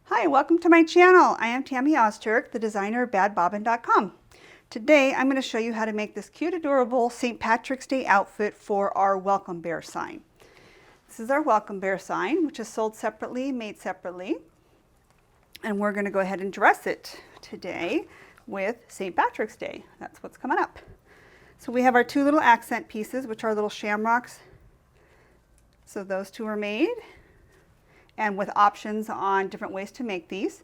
Hi, welcome to my channel. I am Tammy Ozturk, the designer of badbobbin.com. Today I'm going to show you how to make this cute, adorable St. Patrick's Day outfit for our welcome bear sign. This is our welcome bear sign, which is sold separately, made separately. And we're going to go ahead and dress it today with St. Patrick's Day. That's what's coming up. So we have our two little accent pieces, which are little shamrocks. So those two are made, and with options on different ways to make these.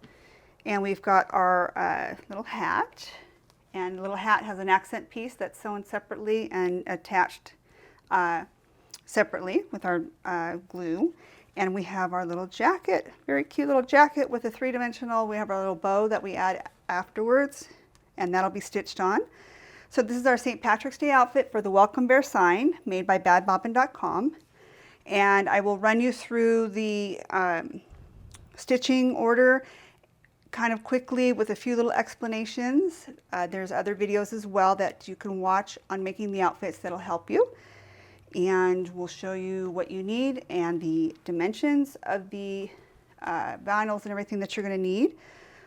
And we've got our little hat, and the little hat has an accent piece that's sewn separately and attached separately with our glue. And we have our little jacket, very cute little jacket with a three-dimensional. We have our little bow that we add afterwards, and that'll be stitched on. So this is our St. Patrick's Day outfit for the Welcome Bear sign, made by badbobbin.com. And I will run you through the stitching order kind of quickly with a few little explanations. There's other videos as well that you can watch on making the outfits that'll help you. And we'll show you what you need and the dimensions of the vinyls and everything that you're going to need.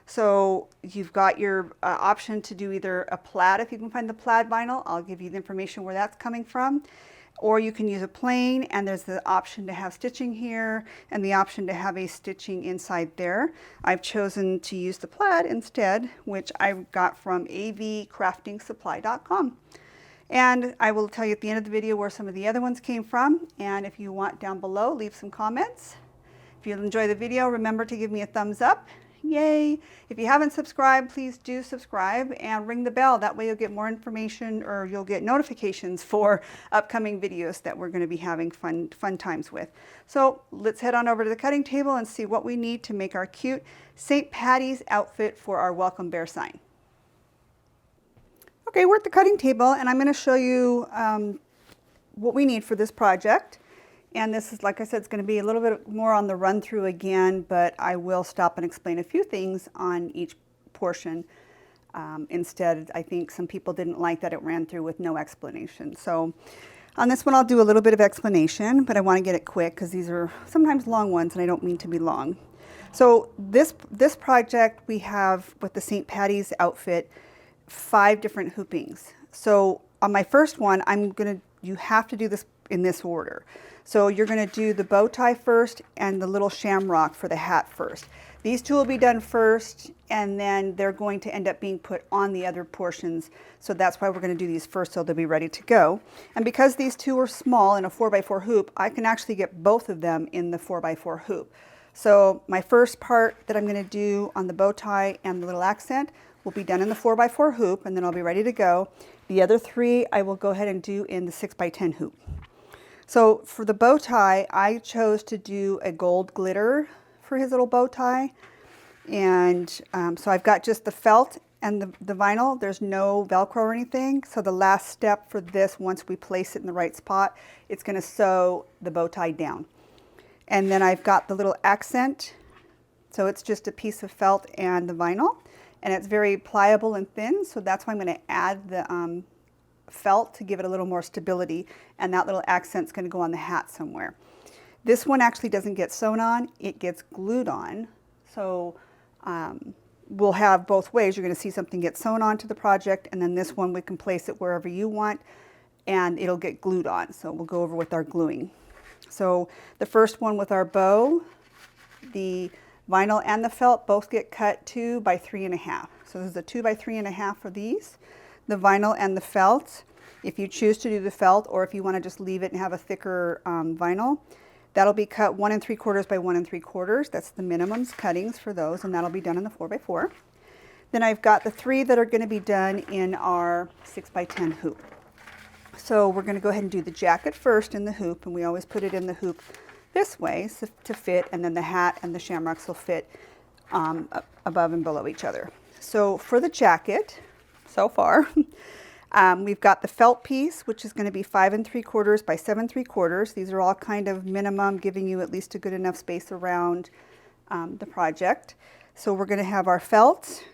So you've got your option to do either a plaid, if you can find the plaid vinyl. I'll give you the information where that's coming from. Or you can use a plain, and there's the option to have stitching here and the option to have a stitching inside there. I've chosen to use the plaid instead, which I got from avcraftingsupply.com. And I will tell you at the end of the video where some of the other ones came from. And if you want, down below, leave some comments. If you enjoy the video, remember to give me a thumbs up. Yay! If you haven't subscribed, please do subscribe and ring the bell. That way you'll get more information, or you'll get notifications for upcoming videos that we're going to be having fun times with. So let's head on over to the cutting table and see what we need to make our cute St. Patty's outfit for our Welcome Bear sign. Okay, we're at the cutting table, and I'm going to show you what we need for this project. And this is, like I said, it's going to be a little bit more on the run through again, but I will stop and explain a few things on each portion. Instead, I think some people didn't like that it ran through with no explanation. So on this one, I'll do a little bit of explanation, but I want to get it quick because these are sometimes long ones and I don't mean to be long. So this project we have with the St. Patty's outfit, 5 different hoopings. So on my first one, you have to do this in this order. So you're going to do the bow tie first and the little shamrock for the hat first. These two will be done first, and then they're going to end up being put on the other portions. So that's why we're going to do these first, so they'll be ready to go. And because these two are small in a 4x4 hoop, I can actually get both of them in the 4x4 hoop. So my first part that I'm going to do on the bow tie and the little accent will be done in the 4x4 hoop, and then I'll be ready to go. The other 3 I will go ahead and do in the 6x10 hoop. So for the bow tie, I chose to do a gold glitter for his little bow tie. And so I've got just the felt and the vinyl. There's no Velcro or anything. So the last step for this, once we place it in the right spot, it's going to sew the bow tie down. And then I've got the little accent. So it's just a piece of felt and the vinyl. And it's very pliable and thin. So that's why I'm going to add the felt to give it a little more stability, and that little accent's going to go on the hat somewhere. This one actually doesn't get sewn on, it gets glued on. So we'll have both ways. You're going to see something get sewn onto the project, and then this one we can place it wherever you want and it'll get glued on. So we'll go over with our gluing. So the first one with our bow, the vinyl and the felt both get cut 2 by 3.5. So this is a 2 by 3.5 for these. The vinyl and the felt, if you choose to do the felt, or if you want to just leave it and have a thicker vinyl, that'll be cut 1 3/4 by 1 3/4. That's the minimums cuttings for those, and that'll be done in the 4x4. Then I've got the 3 that are going to be done in our 6x10 hoop. So we're going to go ahead and do the jacket first in the hoop, and we always put it in the hoop this way to fit, and then the hat and the shamrocks will fit above and below each other. So for the jacket, so far, we've got the felt piece, which is going to be 5 3/4 by 7 3/4. These are all kind of minimum, giving you at least a good enough space around the project. So we're going to have our felt,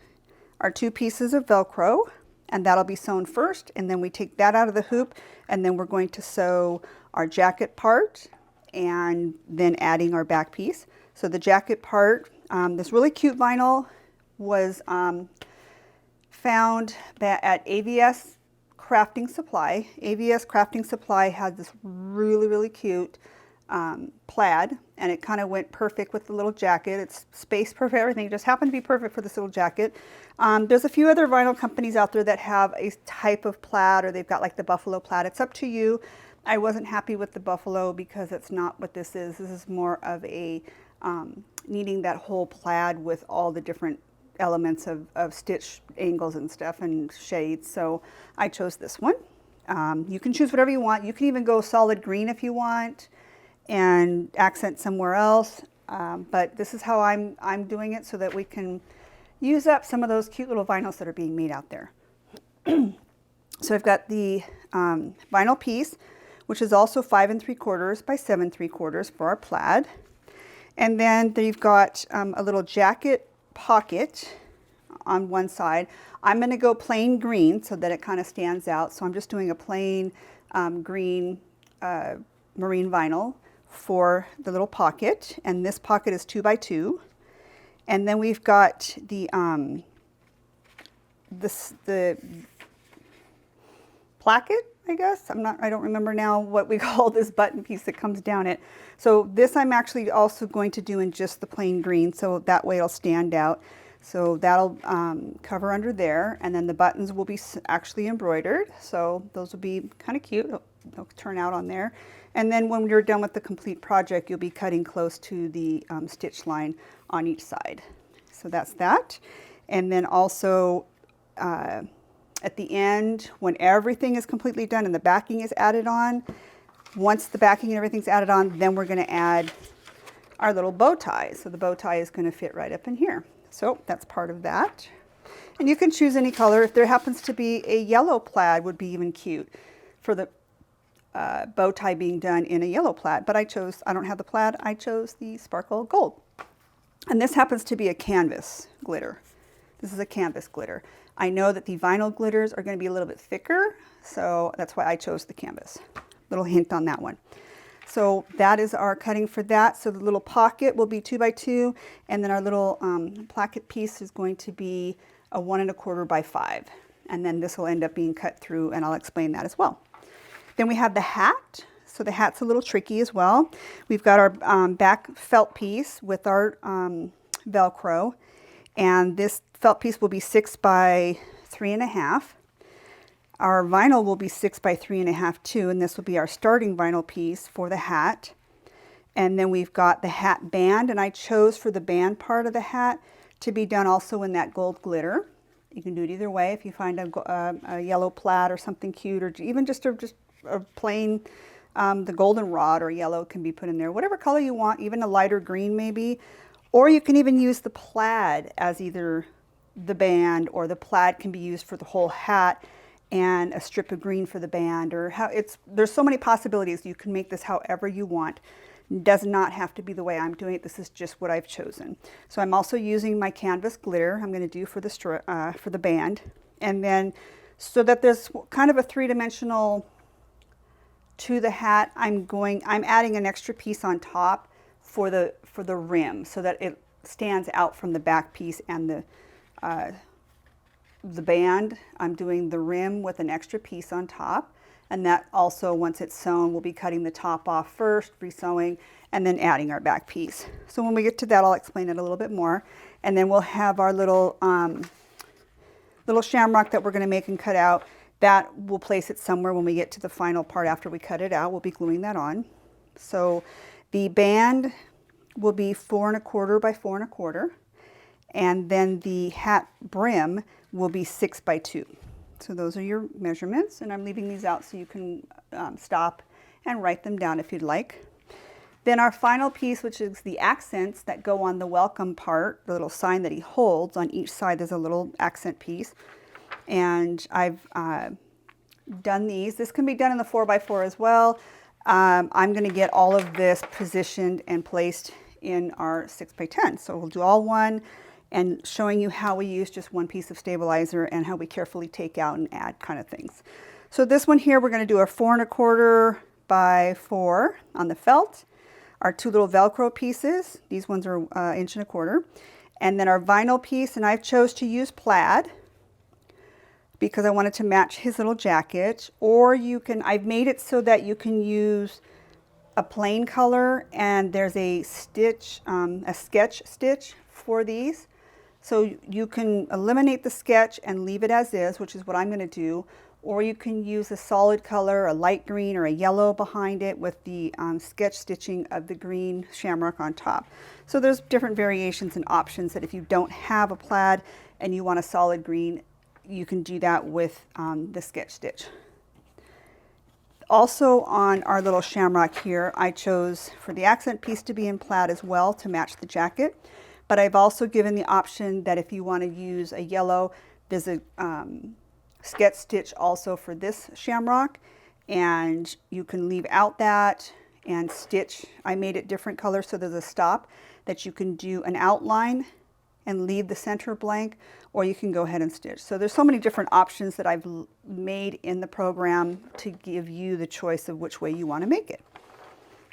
our 2 pieces of Velcro, and that'll be sewn first, and then we take that out of the hoop, and then we're going to sew our jacket part and then adding our back piece. So the jacket part, This really cute vinyl was found at AVS Crafting Supply. AVS Crafting Supply had this really cute plaid, and it kind of went perfect with the little jacket. It's space perfect, everything. It just happened to be perfect for this little jacket. There's a few other vinyl companies out there that have a type of plaid, or they've got like the buffalo plaid. It's up to you. I wasn't happy with the buffalo because it's not what this is. This is more of a needing that whole plaid with all the different elements of stitch angles and stuff and shades. So I chose this one. You can choose whatever you want. You can even go solid green if you want and accent somewhere else. But this is how I'm doing it so that we can use up some of those cute little vinyls that are being made out there. So I've got the vinyl piece, which is also 5 3/4 by 7 3/4 for our plaid. And then you've got a little jacket pocket on one side. I'm going to go plain green so that it kind of stands out. So I'm just doing a plain green marine vinyl for the little pocket. And this pocket is 2 by 2. And then we've got the placket, I guess. I don't remember now what we call this button piece that comes down it. So this I'm actually also going to do in just the plain green, so that way it'll stand out. So that'll cover under there, and then the buttons will be actually embroidered. So those will be kind of cute. They'll turn out on there. And then when you're done with the complete project, you'll be cutting close to the stitch line on each side. So that's that. And then also at the end, when everything is completely done and the backing is added on, once the backing and everything's added on, then we're going to add our little bow tie. So the bow tie is going to fit right up in here. So that's part of that. And you can choose any color. If there happens to be a yellow plaid, would be even cute for the bow tie being done in a yellow plaid. But I don't have the plaid, I chose the sparkle gold. And this happens to be a canvas glitter. This is a canvas glitter. I know that the vinyl glitters are going to be a little bit thicker, so that's why I chose the canvas. Little hint on that one. So that is our cutting for that. So the little pocket will be 2 by 2, and then our little placket piece is going to be a 1 1/4 by 5. And then this will end up being cut through, and I'll explain that as well. Then we have the hat. So the hat's a little tricky as well. We've got our back felt piece with our Velcro, and this felt piece will be 6 by 3 1/2. Our vinyl will be 6 by 3 1/2 too, and this will be our starting vinyl piece for the hat. And then we've got the hat band, and I chose for the band part of the hat to be done also in that gold glitter. You can do it either way. If you find a yellow plaid or something cute, or even just a plain, the goldenrod or yellow can be put in there. Whatever color you want, even a lighter green maybe. Or you can even use the plaid as either the band, or the plaid can be used for the whole hat and a strip of green for the band, or there's so many possibilities. You can make this however you want. It does not have to be the way I'm doing it. This is just what I've chosen. So I'm also using my canvas glitter I'm going to do for the band. And then so that there's kind of a 3-dimensional to the hat, I'm adding an extra piece on top for the rim so that it stands out from the back piece and the band. I'm doing the rim with an extra piece on top, and that also, once it's sewn, we'll be cutting the top off first, re-sewing, and then adding our back piece. So when we get to that, I'll explain it a little bit more, and then we'll have our little shamrock that we're going to make and cut out. That we'll place it somewhere when we get to the final part. After we cut it out, we'll be gluing that on. So the band will be 4 1/4 by 4 1/4, and then the hat brim will be 6 by 2. So those are your measurements, and I'm leaving these out so you can stop and write them down if you'd like. Then our final piece, which is the accents that go on the welcome part, the little sign that he holds on each side, there's a little accent piece. And I've done these. This can be done in the 4 by 4 as well. I'm going to get all of this positioned and placed in our 6 by 10. So we'll do all one, and showing you how we use just one piece of stabilizer and how we carefully take out and add kind of things. So this one here, we're going to do a 4 1/4 by 4 on the felt. our two little Velcro pieces. These ones are 1.25 inches. And then our vinyl piece, and I've chose to use plaid because I wanted to match his little jacket. Or you can, I've made it so that you can use a plain color, and there's a stitch, a sketch stitch for these. So you can eliminate the sketch and leave it as is, which is what I'm going to do. Or you can use a solid color, a light green or a yellow behind it with the sketch stitching of the green shamrock on top. So there's different variations and options that if you don't have a plaid and you want a solid green, you can do that with the sketch stitch. Also on our little shamrock here, I chose for the accent piece to be in plaid as well to match the jacket. But I've also given the option that if you want to use a yellow, there's a sketch stitch also for this shamrock, and you can leave out that and stitch. I made it different colors, so there's a stop that you can do an outline and leave the center blank, or you can go ahead and stitch. So there's so many different options that I've made in the program to give you the choice of which way you want to make it.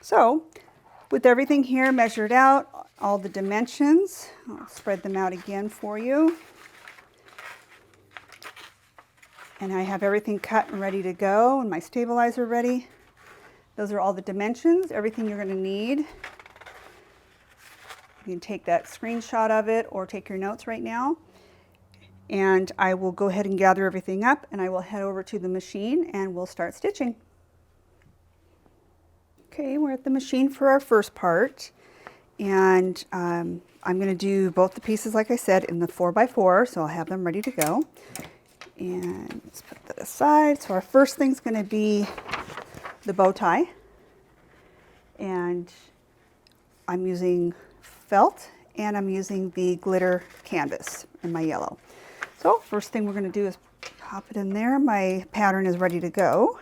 So with everything here measured out, all the dimensions, I'll spread them out again for you. And I have everything cut and ready to go, and my stabilizer ready. Those are all the dimensions, everything you're going to need. You can take that screenshot of it or take your notes right now. And I will go ahead and gather everything up, and I will head over to the machine and we'll start stitching. Okay, we're at the machine for our first part. And I'm going to do both the pieces, like I said, in the 4x4, so I'll have them ready to go. And let's put that aside. So our first thing's going to be the bow tie. And I'm using felt, and I'm using the glitter canvas in my yellow. So first thing we're going to do is pop it in there. My pattern is ready to go.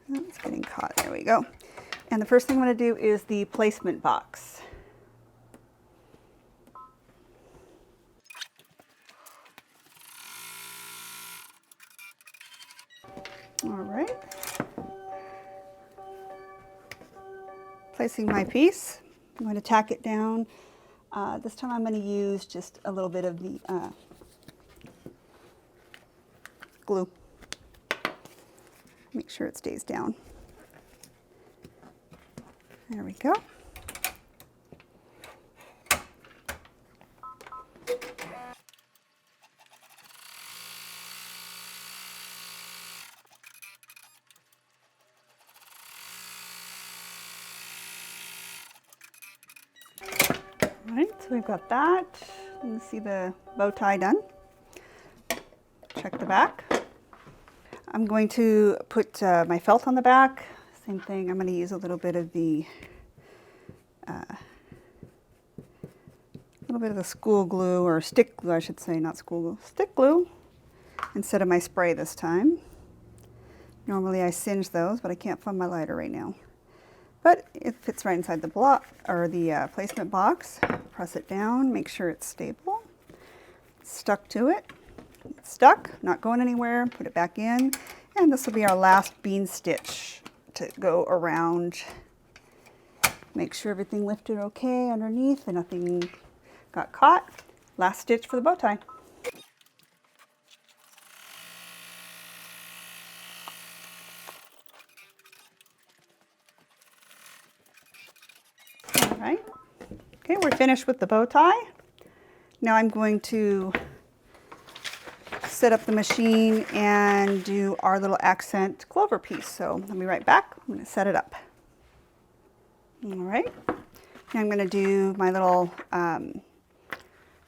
Oh, it's getting caught. There we go. And the first thing I'm going to do is the placement box. All right. Placing my piece, I'm going to tack it down. This time I'm going to use just a little bit of the glue. Make sure it stays down. There we go. All right, so we've got that. You can see the bow tie done. Check the back. I'm going to put my felt on the back. Same thing, I'm going to use a little bit of the school glue, or stick glue, I should say, not school glue, stick glue, instead of my spray this time. Normally I singe those, but I can't find my lighter right now. But it fits right inside the block, or the placement box. Press it down, make sure it's stable. It's stuck to it. It's stuck, not going anywhere. Put it back in, and this will be our last bean stitch to go around. Make sure everything lifted okay underneath and nothing got caught. Last stitch for the bow tie. All right. Okay, we're finished with the bow tie. Now I'm going to set up the machine and do our little accent clover piece. So I'll be right back. I'm going to set it up. All right. Now I'm going to do my little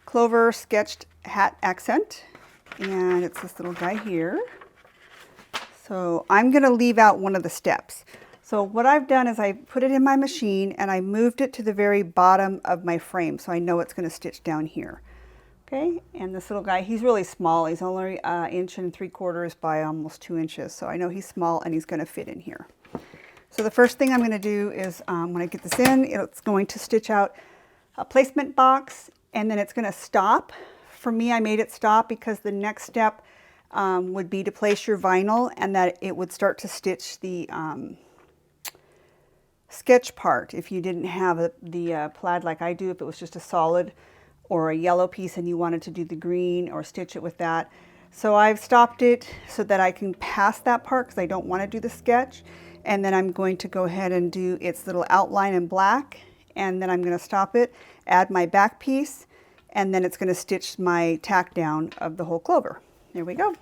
clover sketched hat accent, and it's this little guy here. So I'm going to leave out one of the steps. So what I've done is I put it in my machine and I moved it to the very bottom of my frame, so I know it's going to stitch down here. Okay, and this little guy, he's really small. He's only 1.75 inches by almost 2 inches, so I know he's small and he's going to fit in here. So the first thing I'm going to do is when I get this in, it's going to stitch out a placement box, and then it's going to stop. For me, I made it stop because the next step would be to place your vinyl, and that it would start to stitch the sketch part if you didn't have the plaid like I do, if it was just a solid or a yellow piece and you wanted to do the green or stitch it with that. So I've stopped it so that I can pass that part because I don't want to do the sketch. And then I'm going to go ahead and do its little outline in black, and then I'm going to stop it, add my back piece, and then it's going to stitch my tack down of the whole clover. There we go.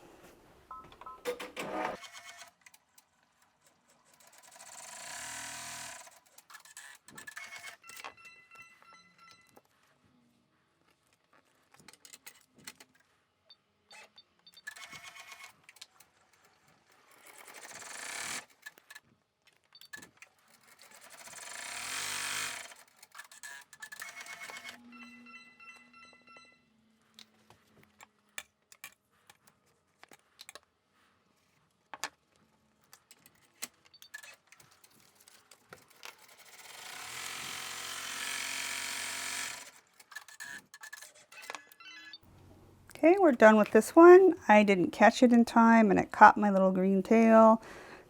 Okay, we're done with this one. I didn't catch it in time and it caught my little green tail.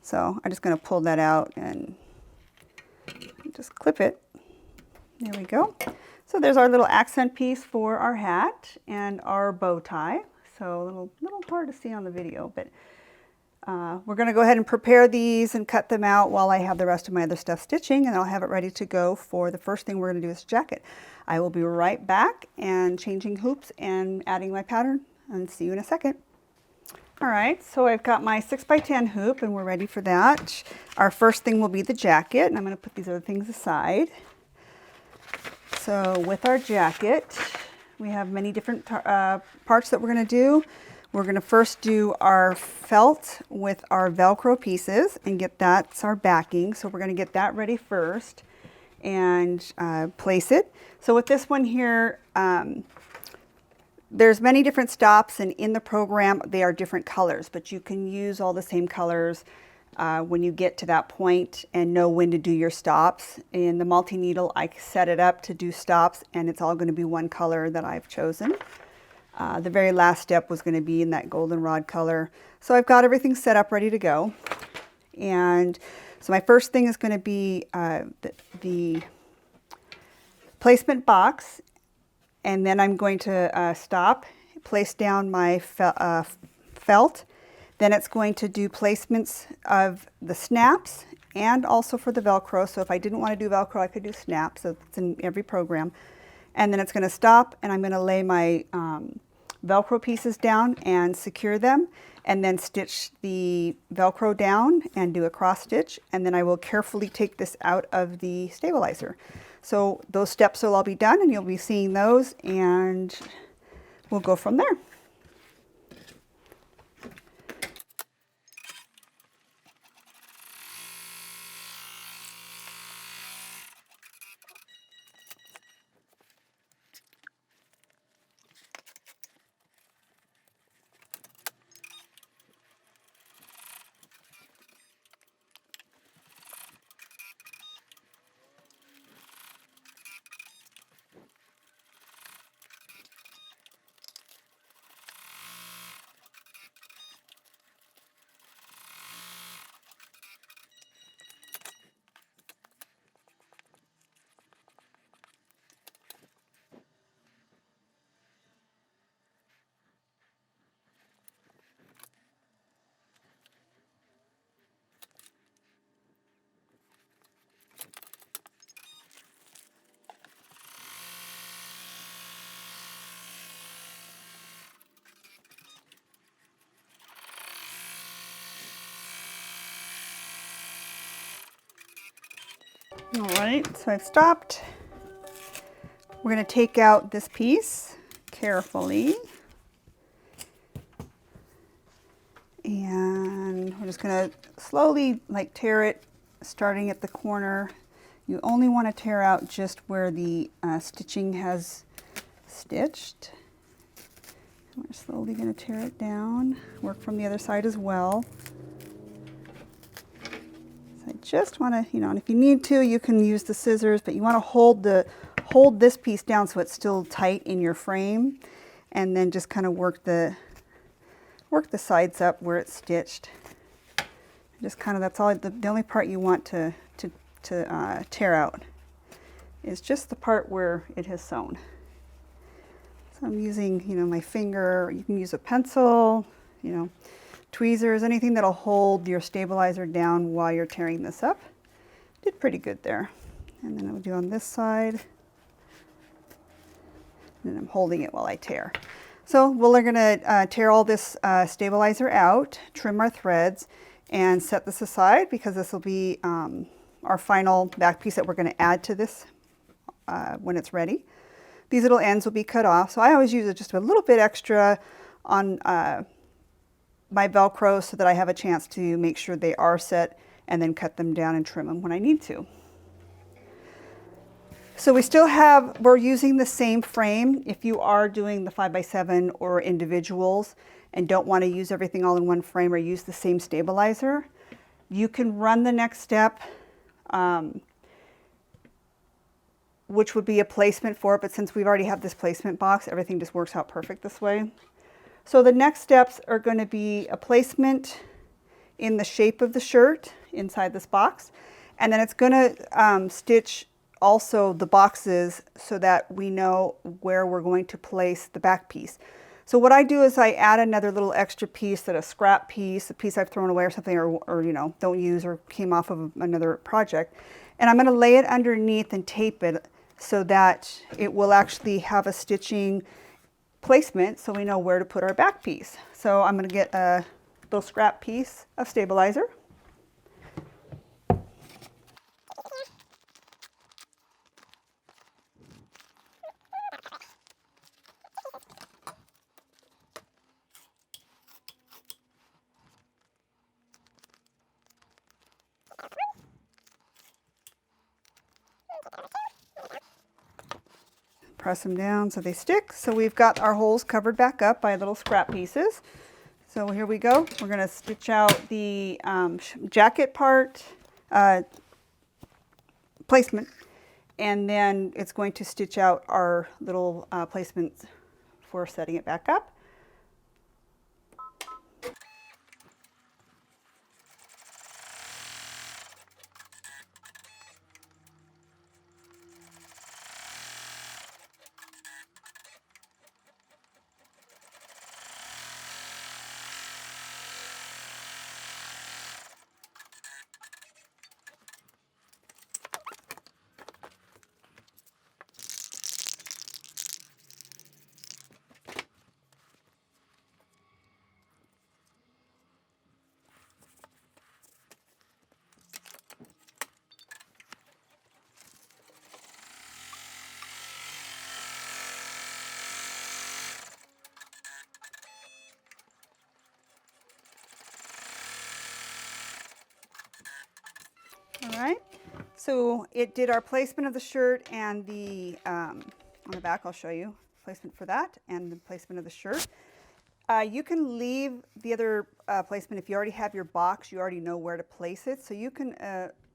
So I'm just going to pull that out and just clip it. There we go. So there's our little accent piece for our hat and our bow tie. So a little hard to see on the video, but we're going to go ahead and prepare these and cut them out while I have the rest of my other stuff stitching, and I'll have it ready to go for the first thing we're going to do is jacket. I will be right back and changing hoops and adding my pattern, and see you in a second. All right, so I've got my 6x10 hoop and we're ready for that. Our first thing will be the jacket, and I'm going to put these other things aside. So with our jacket, we have many different parts that we're going to do. We're going to first do our felt with our Velcro pieces and get that's our backing. So we're going to get that ready first and place it. So with this one here, there's many different stops, and in the program they are different colors, but you can use all the same colors when you get to that point and know when to do your stops. In the multi-needle, I set it up to do stops, and it's all going to be one color that I've chosen. The very last step was going to be in that goldenrod color. So I've got everything set up ready to go. And so my first thing is going to be the placement box, and then I'm going to stop, place down my felt. Then it's going to do placements of the snaps and also for the Velcro. So if I didn't want to do Velcro, I could do snaps. So it's in every program. And then it's going to stop, and I'm going to lay my Velcro pieces down and secure them, and then stitch the Velcro down and do a cross stitch, and then I will carefully take this out of the stabilizer. So those steps will all be done, and you'll be seeing those, and we'll go from there. All right, so I've stopped. We're going to take out this piece carefully. And we're just going to slowly tear it, starting at the corner. You only want to tear out just where the stitching has stitched. We're slowly going to tear it down, work from the other side as well. I just want to, and if you need to, you can use the scissors, but you want to hold this piece down so it's still tight in your frame, and then just kind of work the sides up where it's stitched. Just kind of, that's all, the only part you want to to tear out is just the part where it has sewn. So I'm using, you know, my finger. You can use a pencil, you know, tweezers, anything that'll hold your stabilizer down while you're tearing this up. Did pretty good there. And then I'll do on this side. And I'm holding it while I tear. So we're going to tear all this stabilizer out, trim our threads, and set this aside because this will be our final back piece that we're going to add to this when it's ready. These little ends will be cut off. So I always use just a little bit extra on my Velcro so that I have a chance to make sure they are set and then cut them down and trim them when I need to. So we're using the same frame. If you are doing the 5x7 or individuals and don't want to use everything all in one frame or use the same stabilizer, you can run the next step, which would be a placement for it, but since we've already have this placement box, everything just works out perfect this way. So the next steps are going to be a placement in the shape of the shirt inside this box, and then it's going to stitch also the boxes so that we know where we're going to place the back piece. So what I do is I add another little extra piece, that a scrap piece, a piece I've thrown away or something, or you know, don't use or came off of another project, and I'm going to lay it underneath and tape it so that it will actually have a stitching placement so we know where to put our back piece. So I'm going to get a little scrap piece of stabilizer. Press them down so they stick. So we've got our holes covered back up by little scrap pieces. So here we go. We're going to stitch out the jacket part placement, and then it's going to stitch out our little placements for setting it back up. All right, so it did our placement of the shirt and the, on the back I'll show you, placement for that and the placement of the shirt. You can leave the other placement if you already have your box, you already know where to place it. So you can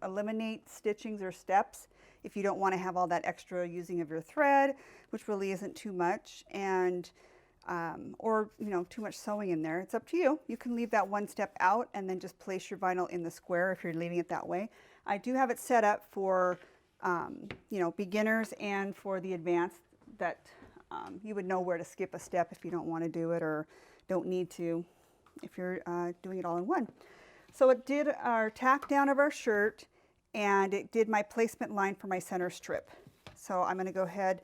eliminate stitchings or steps if you don't want to have all that extra using of your thread, which really isn't too much, and or you know, too much sewing in there. It's up to you. You can leave that one step out and then just place your vinyl in the square if you're leaving it that way. I do have it set up for you know, beginners and for the advanced, that you would know where to skip a step if you don't want to do it or don't need to if you're doing it all in one. So it did our tack down of our shirt, and it did my placement line for my center strip. So I'm going to go ahead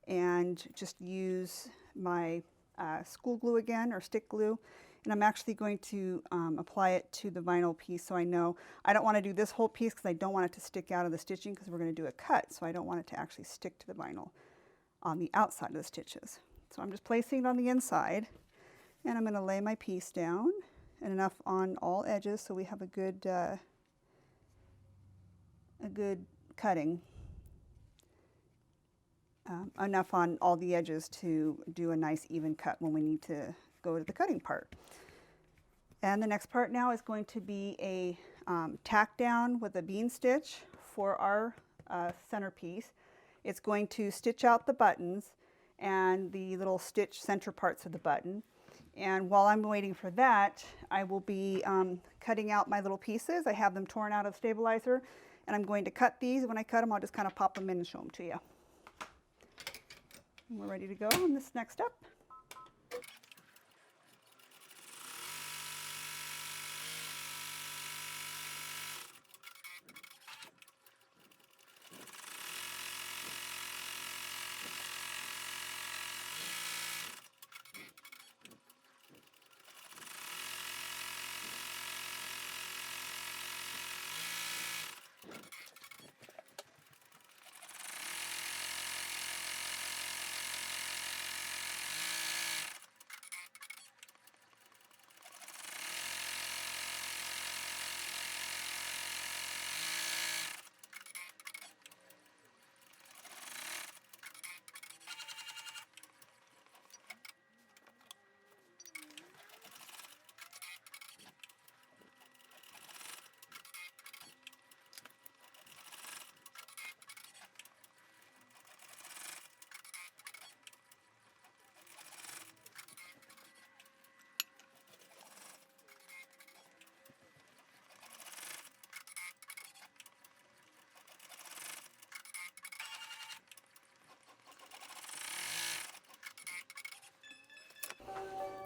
and just use my school glue again, or stick glue, and I'm actually going to apply it to the vinyl piece. So I know I don't want to do this whole piece because I don't want it to stick out of the stitching, because we're going to do a cut, so I don't want it to actually stick to the vinyl on the outside of the stitches. So I'm just placing it on the inside, and I'm going to lay my piece down, and enough on all edges so we have a good cutting. Enough on all the edges to do a nice even cut when we need to go to the cutting part. And the next part now is going to be a tack down with a bean stitch for our centerpiece. It's going to stitch out the buttons and the little stitch center parts of the button. And while I'm waiting for that, I will be cutting out my little pieces. I have them torn out of the stabilizer, and I'm going to cut these. When I cut them, I'll just kind of pop them in and show them to you. And we're ready to go on this next step.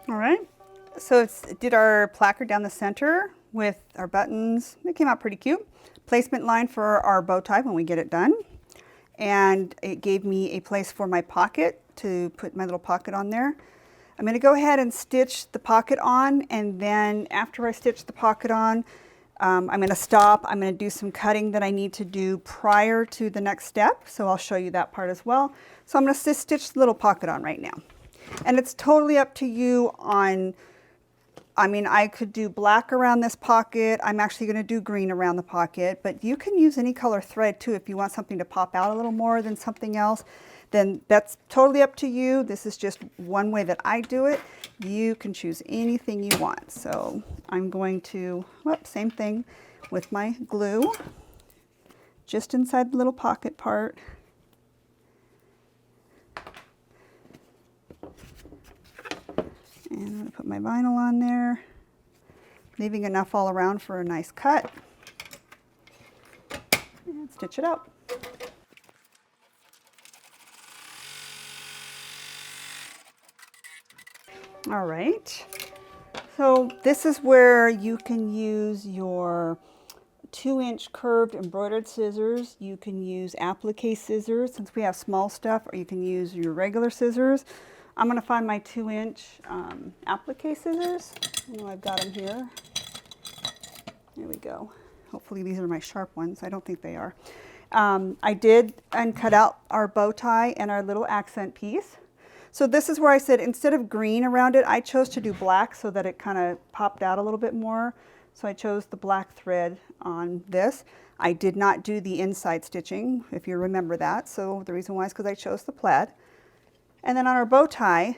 All right, so it did our placard down the center with our buttons. It came out pretty cute. Placement line for our bow tie when we get it done. And it gave me a place for my pocket to put my little pocket on there. I'm going to go ahead and stitch the pocket on, and then after I stitch the pocket on, I'm going to stop. I'm going to do some cutting that I need to do prior to the next step, so I'll show you that part as well. So I'm going to stitch the little pocket on right now. And it's totally up to you on, I mean, I could do black around this pocket. I'm actually going to do green around the pocket, but you can use any color thread too if you want something to pop out a little more than something else. Then that's totally up to you. This is just one way that I do it. You can choose anything you want. So I'm going to, whoops, same thing with my glue, just inside the little pocket part. And I'm going to put my vinyl on there, leaving enough all around for a nice cut. And stitch it up. All right, so this is where you can use your 2-inch curved embroidered scissors. You can use applique scissors since we have small stuff, or you can use your regular scissors. I'm going to find my 2-inch applique scissors. I know I've got them here. There we go. Hopefully these are my sharp ones. I don't think they are. I did cut out our bow tie and our little accent piece. So this is where I said instead of green around it, I chose to do black so that it kind of popped out a little bit more. So I chose the black thread on this. I did not do the inside stitching, if you remember that. So the reason why is because I chose the plaid. And then on our bow tie,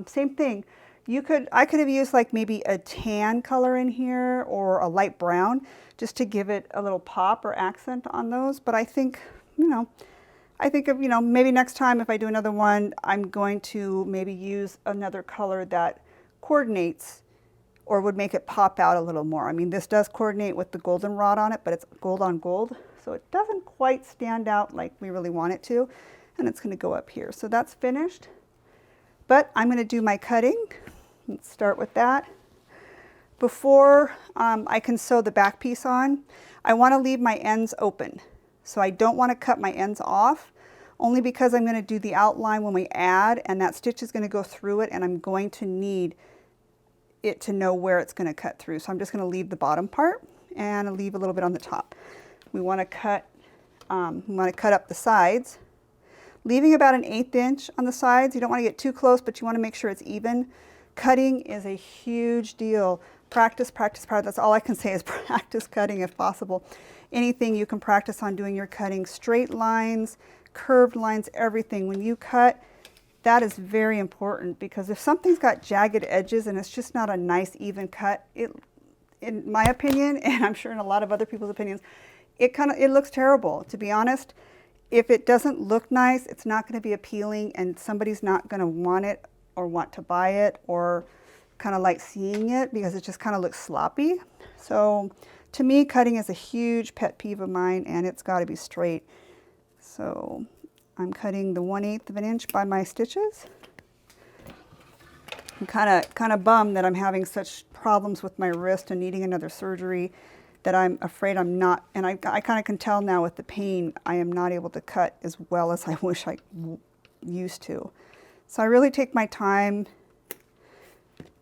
same thing. I could have used like maybe a tan color in here or a light brown just to give it a little pop or accent on those. But I think, maybe next time if I do another one, I'm going to maybe use another color that coordinates or would make it pop out a little more. I mean, this does coordinate with the goldenrod on it, but it's gold on gold. So it doesn't quite stand out like we really want it to. And it's going to go up here. So that's finished. But I'm going to do my cutting. Let's start with that. Before I can sew the back piece on, I want to leave my ends open. So I don't want to cut my ends off, only because I'm going to do the outline when we add, and that stitch is going to go through it, and I'm going to need it to know where it's going to cut through. So I'm just going to leave the bottom part and leave a little bit on the top. We want to cut up the sides, leaving about an 1/8 inch on the sides. You don't want to get too close, but you want to make sure it's even. Cutting is a huge deal. Practice, practice, practice. That's all I can say is practice cutting if possible. Anything you can practice on doing your cutting, straight lines, curved lines, everything. When you cut, that is very important, because if something's got jagged edges and it's just not a nice even cut, in my opinion, and I'm sure in a lot of other people's opinions, it looks terrible. To be honest, if it doesn't look nice, it's not going to be appealing, and somebody's not going to want it or want to buy it or kind of like seeing it, because it just kind of looks sloppy. So To me, cutting is a huge pet peeve of mine, and it's got to be straight. So I'm cutting the 1/8 of an inch by my stitches. I'm kind of bummed that I'm having such problems with my wrist and needing another surgery that I'm afraid I'm not, and I kind of can tell now with the pain, I am not able to cut as well as I wish I used to. So I really take my time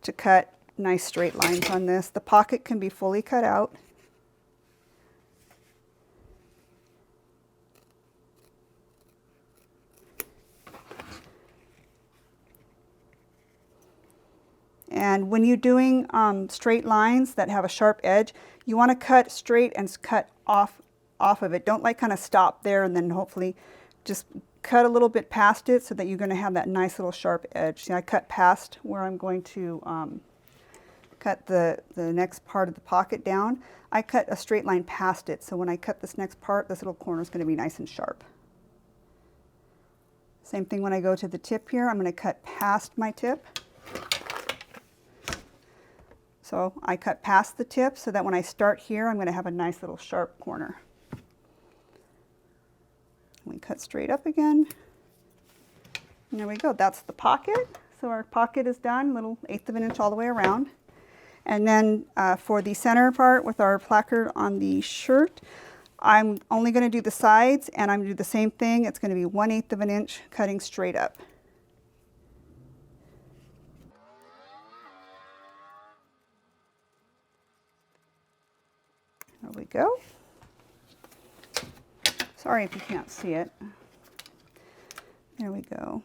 to cut nice straight lines on this. The pocket can be fully cut out. And when you're doing straight lines that have a sharp edge, you want to cut straight and cut off of it. Don't like kind of stop there and then hopefully just cut a little bit past it so that you're going to have that nice little sharp edge. See, I cut past where I'm going to cut the next part of the pocket down. I cut a straight line past it, so when I cut this next part, this little corner is going to be nice and sharp. Same thing when I go to the tip here, I'm going to cut past my tip. So I cut past the tip so that when I start here, I'm going to have a nice little sharp corner. We cut straight up again. And there we go, that's the pocket. So our pocket is done, little 1/8 of an inch all the way around. And then for the center part with our placard on the shirt, I'm only going to do the sides, and I'm going to do the same thing. It's going to be 1/8 of an inch cutting straight up. There we go. Sorry if you can't see it. There we go.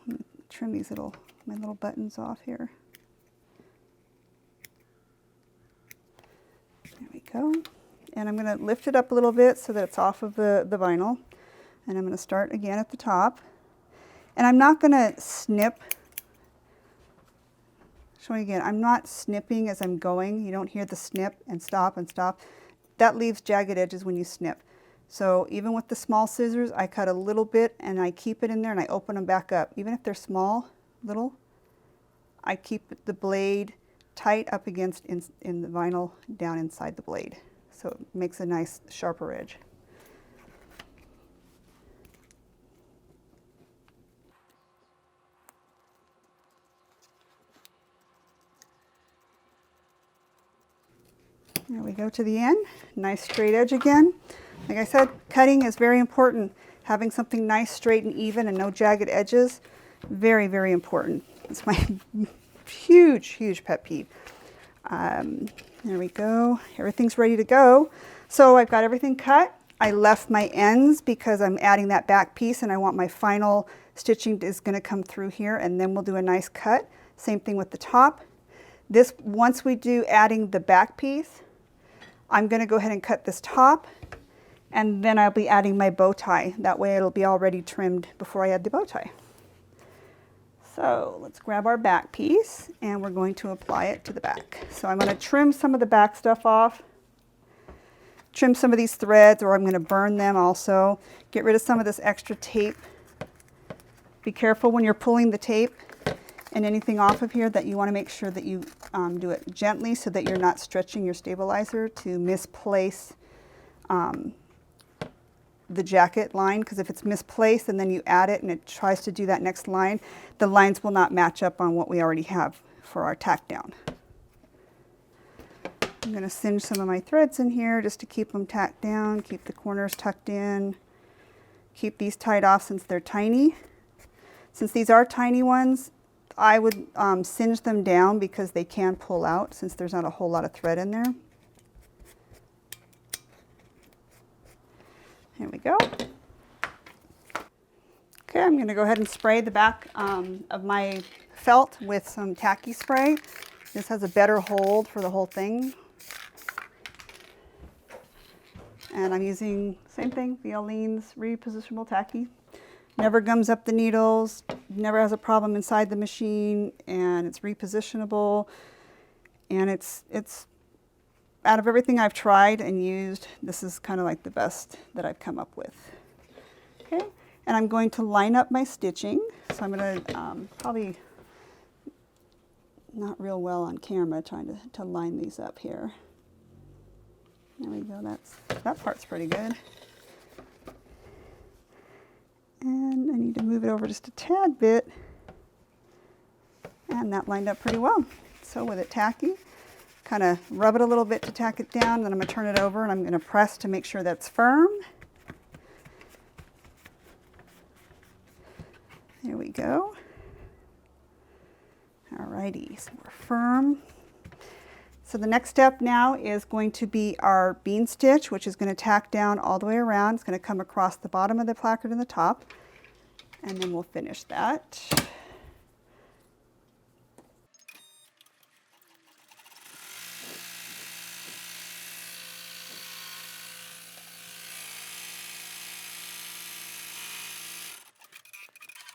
Trim these my little buttons off here. There we go. And I'm going to lift it up a little bit so that it's off of the vinyl. And I'm going to start again at the top. And I'm not going to snip. Showing again, I'm not snipping as I'm going. You don't hear the snip and stop and stop. That leaves jagged edges when you snip. So even with the small scissors, I cut a little bit and I keep it in there and I open them back up. Even if they're small, little, I keep the blade tight up against in the vinyl down inside the blade. So it makes a nice sharper edge. There we go to the end. Nice straight edge again. Like I said, cutting is very important. Having something nice, straight, and even and no jagged edges, very, very important. It's my huge, huge pet peeve. There we go. Everything's ready to go. So I've got everything cut. I left my ends because I'm adding that back piece and I want my final stitching is going to come through here, and then we'll do a nice cut. Same thing with the top. This, once we do adding the back piece, I'm going to go ahead and cut this top, and then I'll be adding my bow tie. That way it'll be already trimmed before I add the bow tie. So let's grab our back piece and we're going to apply it to the back. So I'm going to trim some of the back stuff off, trim some of these threads, or I'm going to burn them also. Get rid of some of this extra tape. Be careful when you're pulling the tape and anything off of here that you want to make sure that you do it gently so that you're not stretching your stabilizer to misplace the jacket line, because if it's misplaced and then you add it and it tries to do that next line, the lines will not match up on what we already have for our tack down. I'm going to singe some of my threads in here just to keep them tacked down, keep the corners tucked in, keep these tied off since they're tiny. Since these are tiny ones, I would singe them down because they can pull out since there's not a whole lot of thread in there. Here we go. Okay, I'm going to go ahead and spray the back of my felt with some tacky spray. This has a better hold for the whole thing. And I'm using, same thing, Violene's repositionable tacky. Never gums up the needles, never has a problem inside the machine, and it's repositionable. And it's out of everything I've tried and used, this is kind of like the best that I've come up with. Okay, and I'm going to line up my stitching. So I'm going to probably not real well on camera trying to line these up here. There we go, that part's pretty good. And I need to move it over just a tad bit. And that lined up pretty well. So with it tacky, kind of rub it a little bit to tack it down, then I'm going to turn it over and I'm going to press to make sure that's firm. There we go. Alrighty, so we're firm. So the next step now is going to be our bean stitch, which is going to tack down all the way around. It's going to come across the bottom of the placard and the top, and then we'll finish that.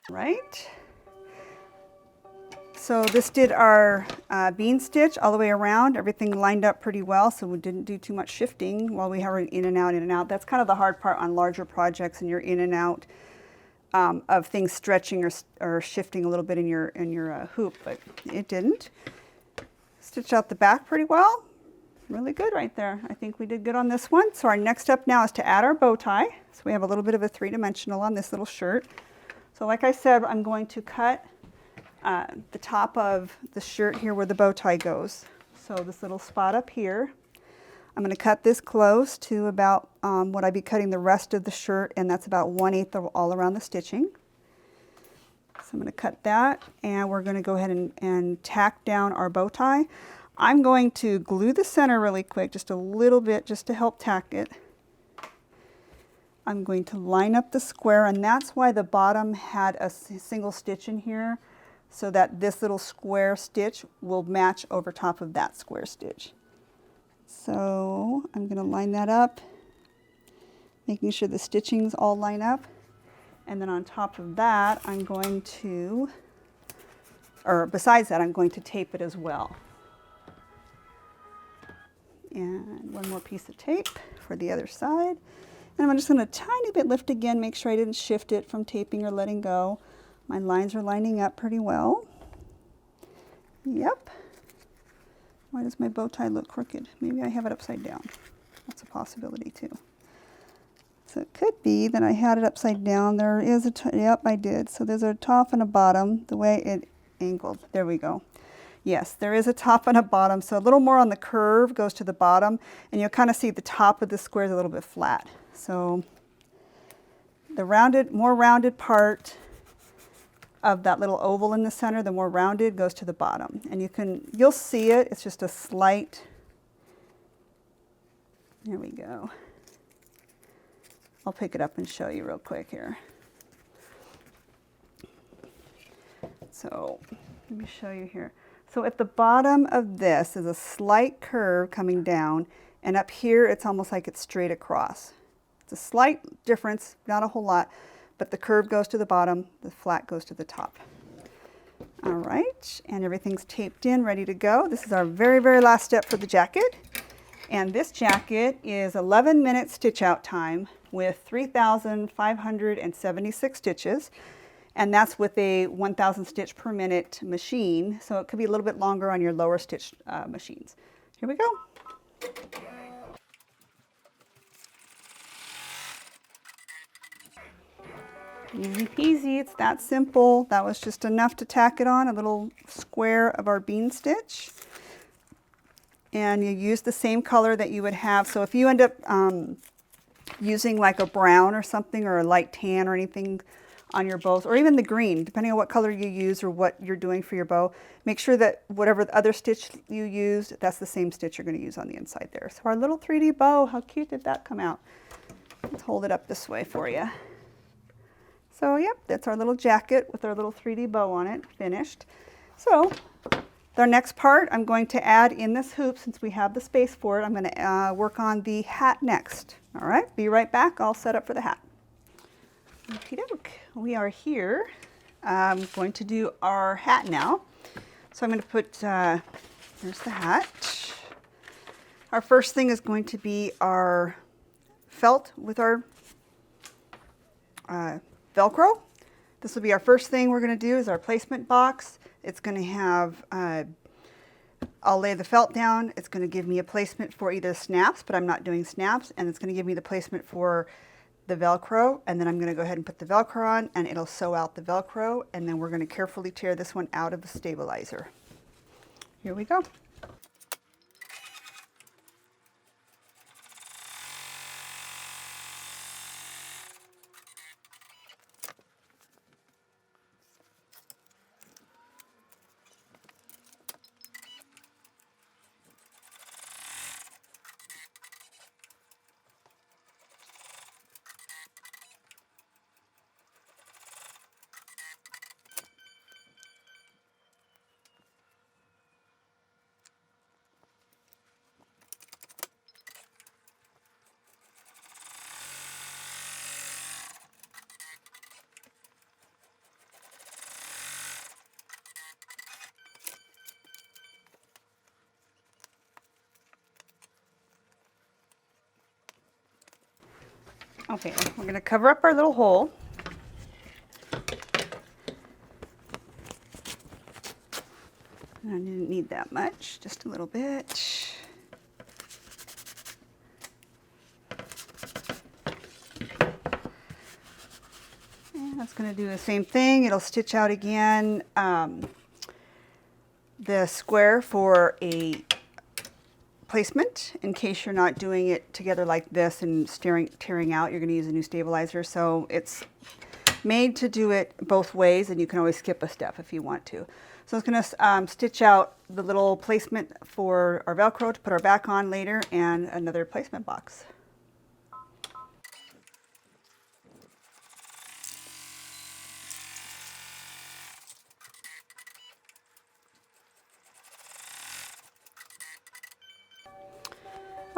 Right. So this did our bean stitch all the way around. Everything lined up pretty well, so we didn't do too much shifting while we were in and out, in and out. That's kind of the hard part on larger projects, and you're in and out of things stretching or shifting a little bit in your hoop, but it didn't. Stitched out the back pretty well. Really good right there. I think we did good on this one. So our next step now is to add our bow tie. So we have a little bit of a three-dimensional on this little shirt. So like I said, I'm going to cut the top of the shirt here where the bow tie goes. So this little spot up here, I'm going to cut this close to about what I'd be cutting the rest of the shirt, and that's about 1/8 of all around the stitching. So I'm going to cut that, and we're going to go ahead and tack down our bow tie. I'm going to glue the center really quick, just a little bit, just to help tack it. I'm going to line up the square, and that's why the bottom had a single stitch in here, so that this little square stitch will match over top of that square stitch. So I'm going to line that up, making sure the stitchings all line up. And then on top of that, I'm going to, or besides that, I'm going to tape it as well. And one more piece of tape for the other side. And I'm just going to tiny bit lift again, make sure I didn't shift it from taping or letting go. My lines are lining up pretty well. Yep. Why does my bow tie look crooked? Maybe I have it upside down. That's a possibility too. So it could be that I had it upside down. There is a, yep, I did. So there's a top and a bottom, the way it angled. There we go. Yes, there is a top and a bottom. So a little more on the curve goes to the bottom, and you'll kind of see the top of the square is a little bit flat. So the rounded, more rounded part of that little oval in the center, the more rounded goes to the bottom. And you'll see it, it's just a slight, there we go. I'll pick it up and show you real quick here. So let me show you here. So at the bottom of this is a slight curve coming down, and up here it's almost like it's straight across. It's a slight difference, not a whole lot, but the curve goes to the bottom, the flat goes to the top. All right, and everything's taped in, ready to go. This is our very, very last step for the jacket. And this jacket is 11-minute stitch out time with 3,576 stitches. And that's with a 1,000 stitch per minute machine. So it could be a little bit longer on your lower stitch machines. Here we go. Easy peasy, it's that simple. That was just enough to tack it on, a little square of our bean stitch. And you use the same color that you would have. So if you end up using like a brown or something, or a light tan or anything on your bows, or even the green, depending on what color you use or what you're doing for your bow, make sure that whatever the other stitch you used, that's the same stitch you're going to use on the inside there. So our little 3D bow, how cute did that come out? Let's hold it up this way for you. So yep, that's our little jacket with our little 3D bow on it, finished. So our next part, I'm going to add in this hoop, since we have the space for it. I'm going to work on the hat next. All right, be right back. All set up for the hat. Okie doke. We are here. I'm going to do our hat now. So I'm going to put, here's the hat. Our first thing is going to be our felt with our Velcro. This will be our first thing we're going to do, is our placement box. It's going to have I'll lay the felt down. It's going to give me a placement for either snaps, but I'm not doing snaps, and it's going to give me the placement for the Velcro, and then I'm going to go ahead and put the Velcro on, and it'll sew out the Velcro, and then we're going to carefully tear this one out of the stabilizer. Here we go. Okay, we're going to cover up our little hole. I didn't need that much, just a little bit. And that's going to do the same thing. It'll stitch out again the square for a placement in case you're not doing it together like this and tearing out. You're going to use a new stabilizer, so it's made to do it both ways, and you can always skip a step if you want to. So it's going to stitch out the little placement for our Velcro to put our back on later, and another placement box.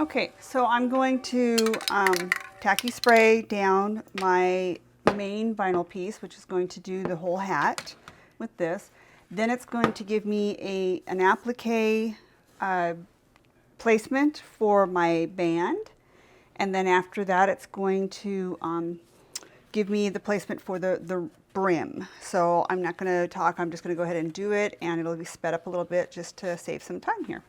Okay, so I'm going to tacky spray down my main vinyl piece, which is going to do the whole hat with this. Then it's going to give me an applique placement for my band. And then after that, it's going to give me the placement for the brim. So I'm not going to talk, I'm just going to go ahead and do it, and it'll be sped up a little bit just to save some time here.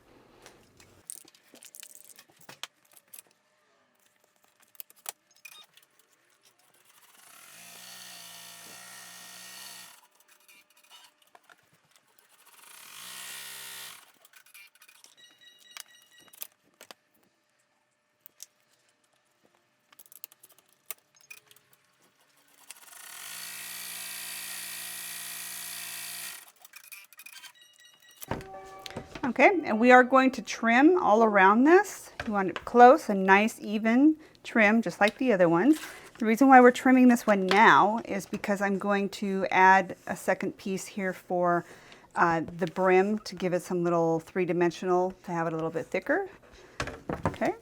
Okay, and we are going to trim all around this. You want it close and nice, even trim, just like the other ones. The reason why we're trimming this one now is because I'm going to add a second piece here for the brim to give it some little three-dimensional, to have it a little bit thicker. Okay.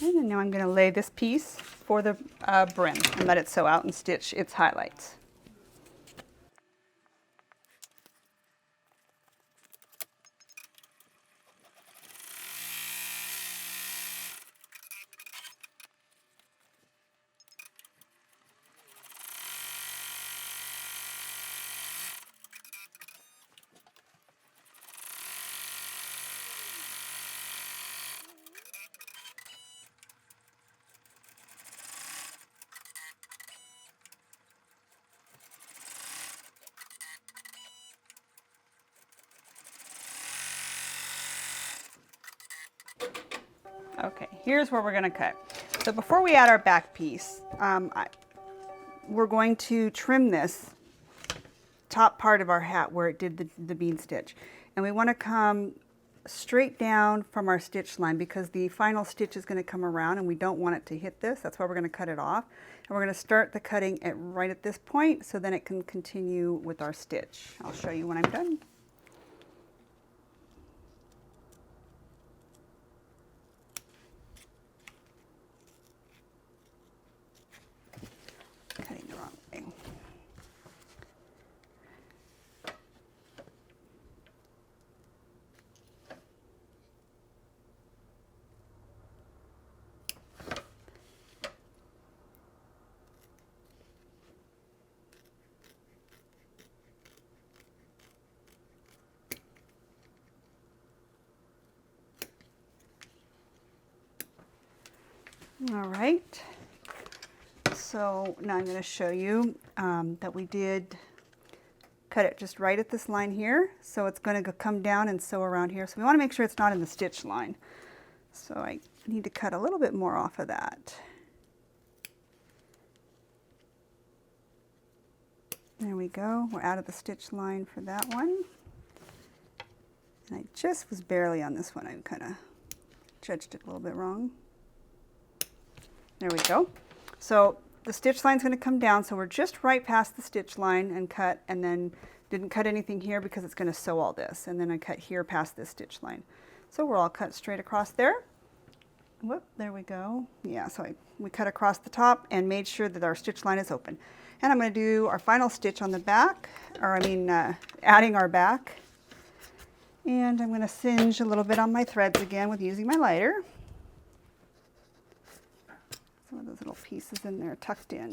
And now I'm going to lay this piece for the brim and let it sew out and stitch its highlights. Okay, here's where we're going to cut. So before we add our back piece, we're going to trim this top part of our hat where it did the bean stitch. And we want to come straight down from our stitch line because the final stitch is going to come around and we don't want it to hit this. That's why we're going to cut it off. And we're going to start the cutting right at this point so then it can continue with our stitch. I'll show you when I'm done. Cutting the wrong way. All right, so now I'm going to show you that we did cut it just right at this line here. So it's going to come down and sew around here. So we want to make sure it's not in the stitch line. So I need to cut a little bit more off of that. There we go. We're out of the stitch line for that one. And I just was barely on this one. I kind of judged it a little bit wrong. There we go. So the stitch line is going to come down, so we're just right past the stitch line and cut, and then didn't cut anything here because it's going to sew all this. And then I cut here past this stitch line. So we're all cut straight across there. Whoop, there we go. Yeah, so we cut across the top and made sure that our stitch line is open. And I'm going to do our final stitch on the back, or adding our back. And I'm going to singe a little bit on my threads again with using my lighter. Some of those little pieces in there tucked in.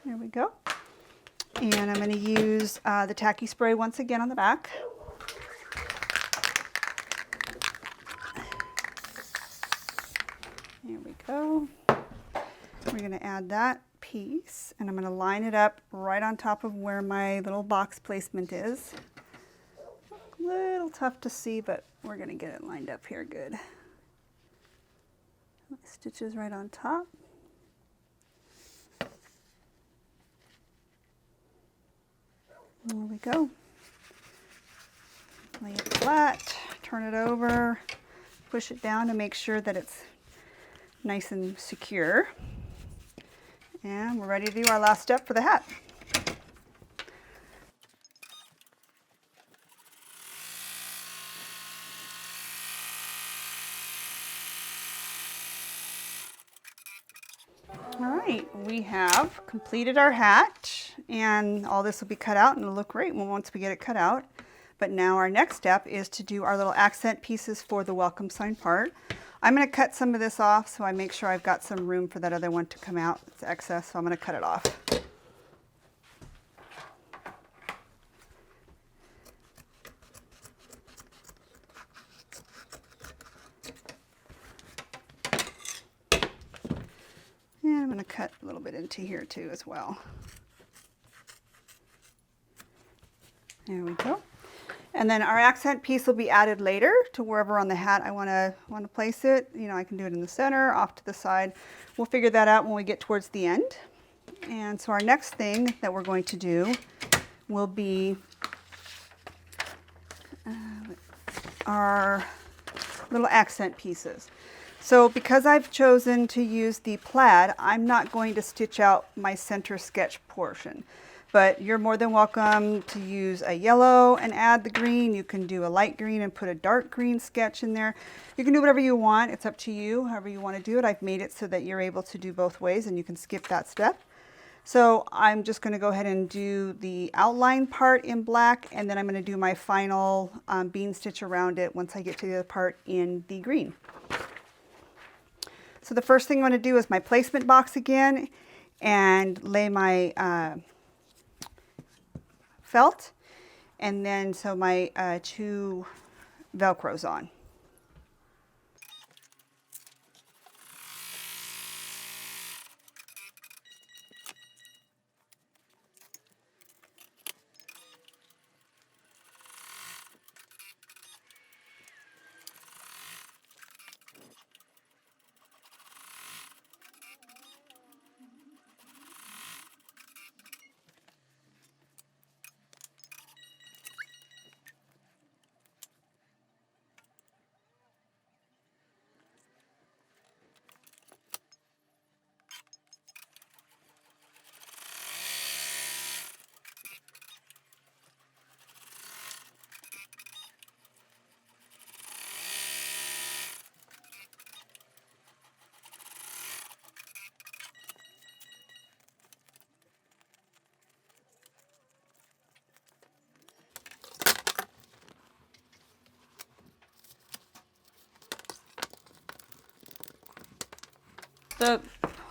There we go. And I'm going to use the tacky spray once again on the back. There we go. We're going to add that piece, and I'm going to line it up right on top of where my little box placement is. A little tough to see, but we're going to get it lined up here good. Stitches right on top. There we go. Lay it flat, turn it over, push it down to make sure that it's nice and secure. And we're ready to do our last step for the hat. All right, we have completed our hat, and all this will be cut out and it'll look great once we get it cut out. But now our next step is to do our little accent pieces for the welcome sign part. I'm going to cut some of this off so I make sure I've got some room for that other one to come out. It's excess, so I'm going to cut it off. And I'm going to cut a little bit into here too as well. There we go. And then our accent piece will be added later to wherever on the hat I want to place it. You know, I can do it in the center, off to the side. We'll figure that out when we get towards the end. And so our next thing that we're going to do will be our little accent pieces. So because I've chosen to use the plaid, I'm not going to stitch out my center sketch portion. But you're more than welcome to use a yellow and add the green. You can do a light green and put a dark green sketch in there. You can do whatever you want. It's up to you, however you want to do it. I've made it so that you're able to do both ways and you can skip that step. So I'm just going to go ahead and do the outline part in black, and then I'm going to do my final bean stitch around it once I get to the other part in the green. So the first thing I'm going to do is my placement box again and lay my felt, and then so my 2 Velcros on. The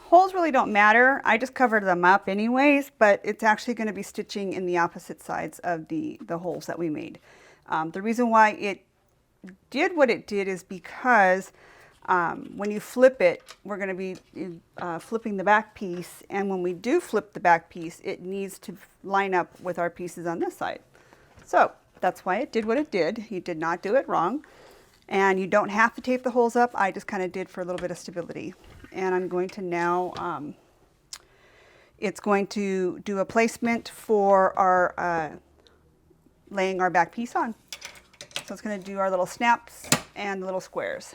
holes really don't matter. I just covered them up anyways, but it's actually going to be stitching in the opposite sides of the holes that we made. The reason why it did what it did is because when you flip it, we're going to be flipping the back piece, and when we do flip the back piece, it needs to line up with our pieces on this side. So that's why it did what it did. You did not do it wrong, and you don't have to tape the holes up. I just kind of did for a little bit of stability. And I'm going to now, it's going to do a placement for our laying our back piece on. So it's going to do our little snaps and little squares.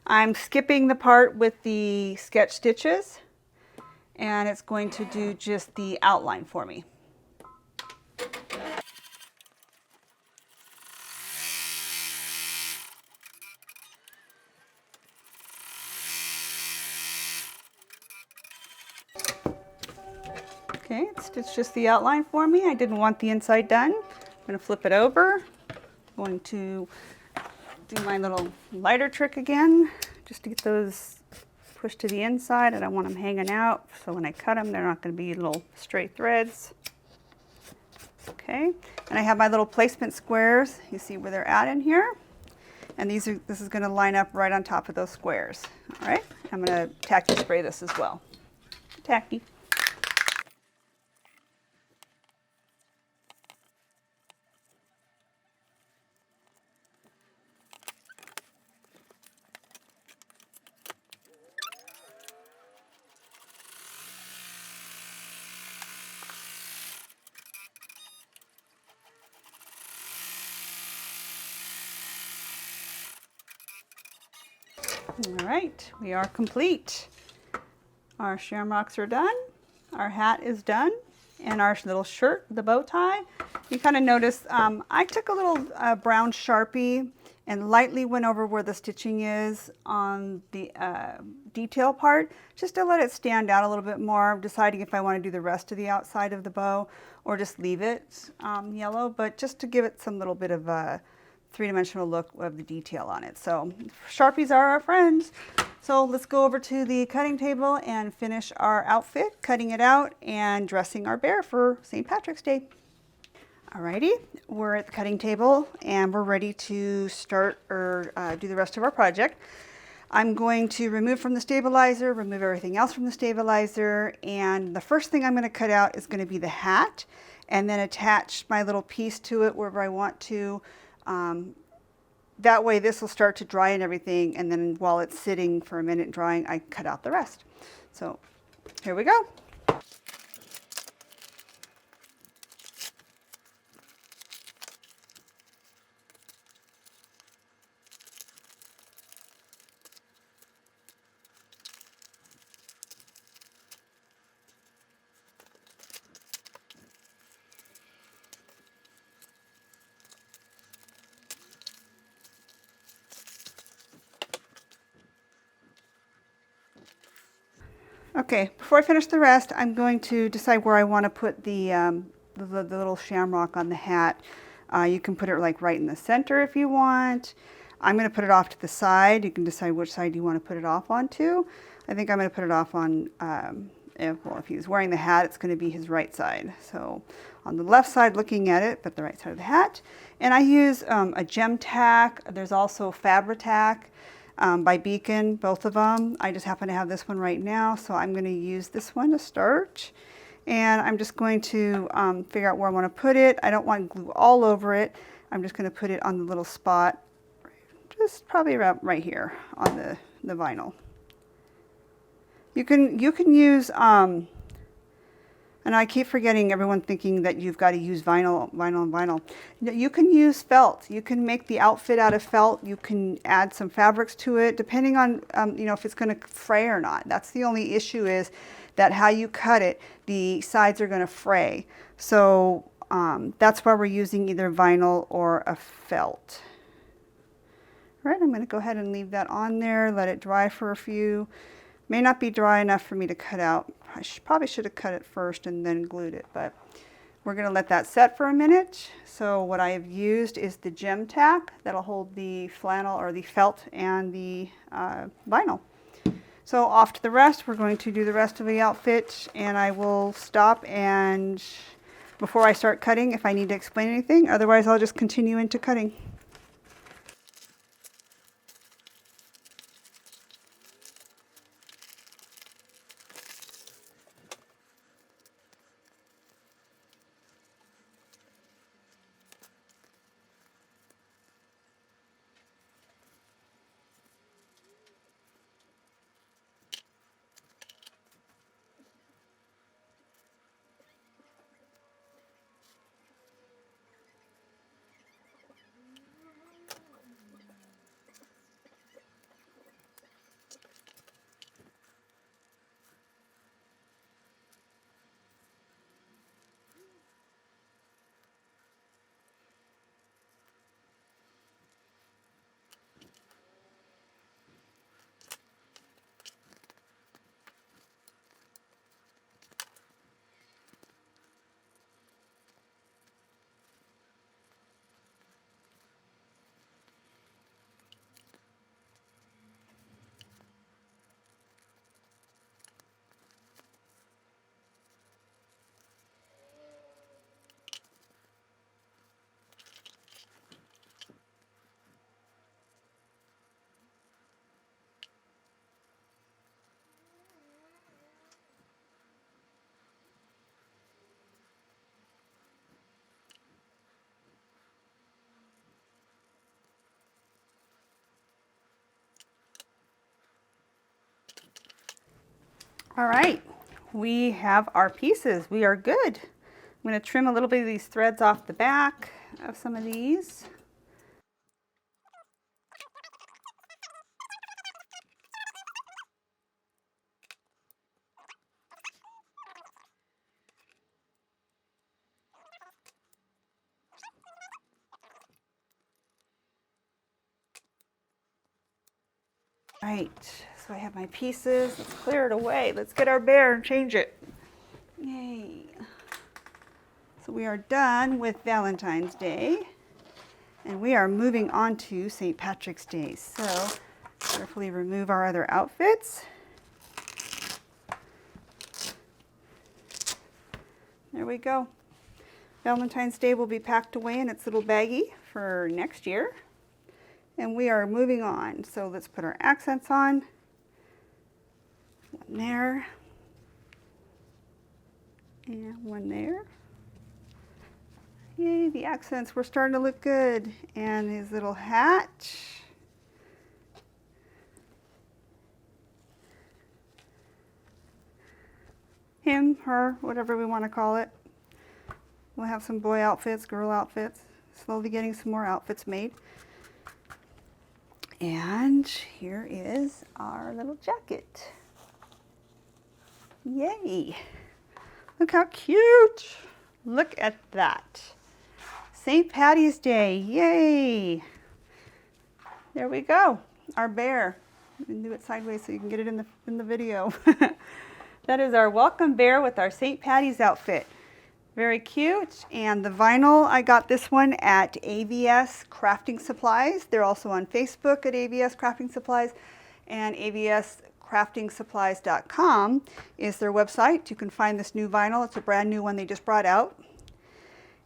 I'm skipping the part with the sketch stitches, and it's going to do just the outline for me. Okay, it's just the outline for me. I didn't want the inside done. I'm going to flip it over. I'm going to do my little lighter trick again, just to get those pushed to the inside. I don't want them hanging out, so when I cut them, they're not going to be little straight threads. Okay, and I have my little placement squares. You see where they're at in here, and this is going to line up right on top of those squares. All right, I'm going to tacky spray this as well. Tacky. All right, we are complete. Our shamrocks are done, our hat is done, and our little shirt, the bow tie. You kind of notice I took a little brown Sharpie and lightly went over where the stitching is on the detail part, just to let it stand out a little bit more. I'm deciding if I want to do the rest of the outside of the bow or just leave it yellow, but just to give it some little bit of a three-dimensional look of the detail on it. So Sharpies are our friends. So let's go over to the cutting table and finish our outfit, cutting it out and dressing our bear for St. Patrick's Day. Alrighty, we're at the cutting table and we're ready to start or do the rest of our project. I'm going to remove from the stabilizer, remove everything else from the stabilizer, and the first thing I'm going to cut out is going to be the hat, and then attach my little piece to it wherever I want to. That way this will start to dry and everything, and then while it's sitting for a minute drying, I cut out the rest. So here we go. Okay, before I finish the rest, I'm going to decide where I want to put the little shamrock on the hat. You can put it like right in the center if you want. I'm going to put it off to the side. You can decide which side you want to put it off onto. I think I'm going to put it off on, if he's wearing the hat, it's going to be his right side. So on the left side looking at it, but the right side of the hat. And I use a gem tack. There's also Fabri-Tac. By Beacon, both of them. I just happen to have this one right now, so I'm going to use this one to start. And I'm just going to figure out where I want to put it. I don't want glue all over it. I'm just going to put it on the little spot, just probably right here on the vinyl. You can use, and I keep forgetting, everyone thinking that you've got to use vinyl. You can use felt. You can make the outfit out of felt. You can add some fabrics to it, depending on if it's going to fray or not. That's the only issue, is that how you cut it, the sides are going to fray. So that's why we're using either vinyl or a felt. All right, I'm going to go ahead and leave that on there, let it dry for a few. May not be dry enough for me to cut out. I probably should have cut it first and then glued it, but We're going to let that set for a minute. So what I have used is the gem tack that'll hold the flannel or the felt and the vinyl. So off to the rest. We're going to do the rest of the outfit, and I will stop and before I start cutting if I need to explain anything. Otherwise, I'll just continue into cutting. All right, we have our pieces. We are good. I'm going to trim a little bit of these threads off the back of some of these. Right, so I have my pieces. Let's clear it away. Let's get our bear and change it. Yay. So we are done with Valentine's Day, and we are moving on to St. Patrick's Day. So carefully remove our other outfits. There we go. Valentine's Day will be packed away in its little baggie for next year. And we are moving on. So let's put our accents on. One there. And one there. Yay, the accents were starting to look good. And his little hat. Him, her, whatever we want to call it. We'll have some boy outfits, girl outfits. Slowly getting some more outfits made. And here is our little jacket. Yay! Look how cute! Look at that. St. Patty's Day, yay! There we go, our bear. You can do it sideways so you can get it in the video. That is our welcome bear with our St. Patty's outfit. Very cute. And the vinyl, I got this one at AVS Crafting Supplies. They're also on Facebook at AVS Crafting Supplies, and avscraftingsupplies.com is their website. You can find this new vinyl. It's a brand new one they just brought out.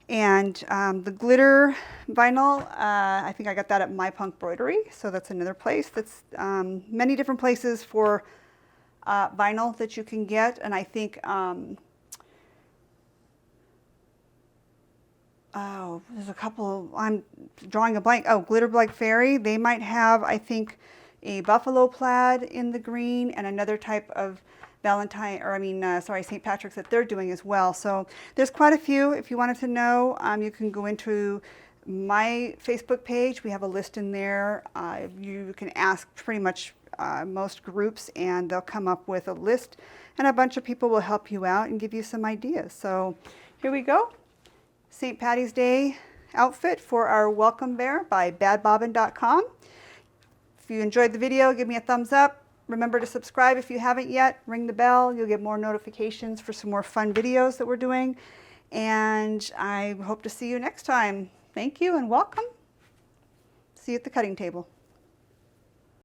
And the glitter vinyl, I think I got that at my Punkbroidery. So that's another place. That's many different places for vinyl that you can get. And I think oh, there's a couple, I'm drawing a blank. Oh, Glitterbugfairy, they might have, I think, a buffalo plaid in the green and another type of St. Patrick's that they're doing as well. So there's quite a few. If you wanted to know, you can go into my Facebook page. We have a list in there. You can ask pretty much most groups and they'll come up with a list, and a bunch of people will help you out and give you some ideas. So here we go. St. Patty's Day outfit for our welcome bear by badbobbin.com. If you enjoyed the video, give me a thumbs up. Remember to subscribe if you haven't yet. Ring the bell. You'll get more notifications for some more fun videos that we're doing. and I hope to see you next time. Thank you and welcome. See you at the cutting table.